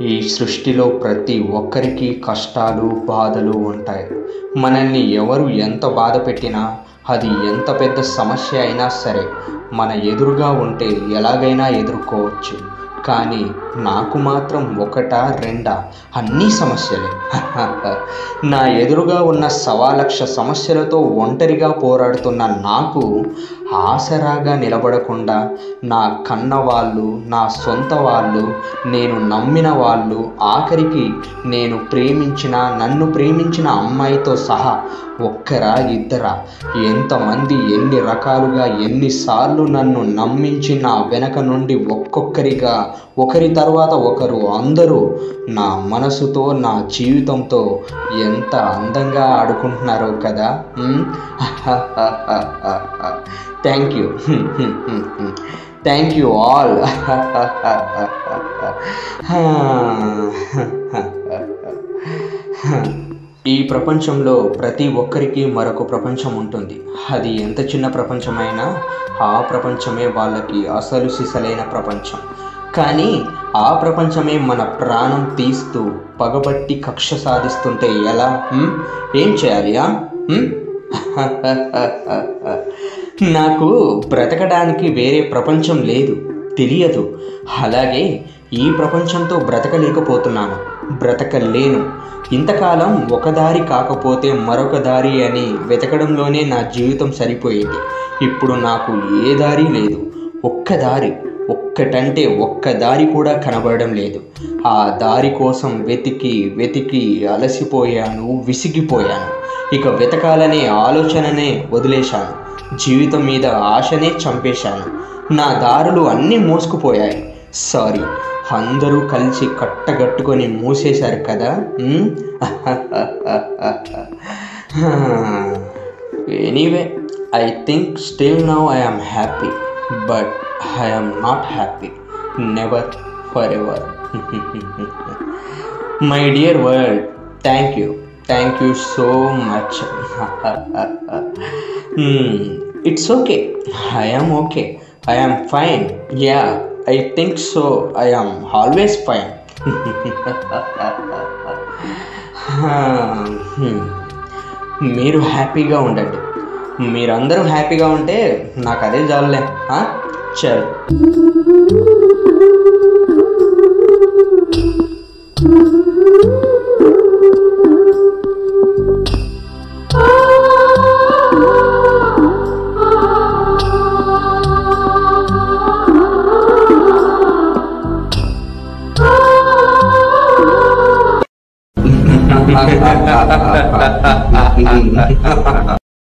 ఈ సృష్టిలో ప్రతి ఒక్కరికి కష్టాలు బాధలు ఉంటాయి. మనల్ని ఎవరు ఎంత బాధ పెట్టినా, అది ఎంత పెద్ద సమస్య అయినా సరే మన ఎదురుగా ఉంటే ఎలాగైనా ఎదుర్కోవచ్చు. కానీ నాకు మాత్రం ఒకటా రెండా అన్నీ సమస్యలే. నా ఎదురుగా ఉన్న 1,00,000 సమస్యలతో ఒంటరిగా పోరాడుతున్న నాకు ఆసరాగా నిలబడకుండా నా కన్న వాళ్ళు, నా సొంత వాళ్ళు, నేను నమ్మిన వాళ్ళు, ఆఖరికి నన్ను ప్రేమించిన అమ్మాయితో సహా ఒక్కరా ఇద్దరా ఎంతమంది ఎన్ని రకాలుగా ఎన్నిసార్లు నన్ను నమ్మించి నా వెనక నుండి ఒక్కొక్కరిగా ఒకరి తర్వాత ఒకరు అందరూ నా మనసుతో నా జీవితంతో ఎంత అందంగా ఆడుకుంటున్నారో కదా. Thank you all. ఈ ప్రపంచంలో ప్రతి ఒక్కరికి మరొక ప్రపంచం ఉంటుంది. అది ఎంత చిన్న ప్రపంచమైనా ఆ ప్రపంచమే వాళ్ళకి అసలు సిసలైన ప్రపంచం. కానీ ఆ ప్రపంచమే మన ప్రాణం తీస్తూ పగబట్టి కక్ష సాధిస్తుంటే ఎలా? ఏం చేయాలి? నాకు బ్రతకడానికి వేరే ప్రపంచం లేదు, తెలియదు. అలాగే ఈ ప్రపంచంతో బ్రతకలేను. ఇంతకాలం ఒక దారి కాకపోతే మరొక దారి అని వెతకడంలోనే నా జీవితం సరిపోయింది. ఇప్పుడు నాకు ఏ దారి లేదు. ఒక్కటంటే ఒక్క దారి కూడా కనబడడం లేదు. ఆ దారి కోసం వెతికి అలసిపోయాను, విసిగిపోయాను. ఇక వెతకాలనే ఆలోచననే వదిలేశాను. జీవితం మీద ఆశనే చంపేశాను. నా దారులు అన్నీ మూసుకుపోయాయి. సారీ, అందరూ కలిసి కట్టగట్టుకొని మూసేశారు కదా. Anyway, I think still now I am happy, but I am not happy. Never, for ever. My dear world, thank you so much. It's okay, I am okay, I am fine. Yeah, I think so. I am always fine. మీరు హ్యాపీగా ఉండండి. మీరందరూ హ్యాపీగా ఉంటే నాకు అదే చాలులే. చల్. Ha ha ha ha ha ha ha ha ha ha.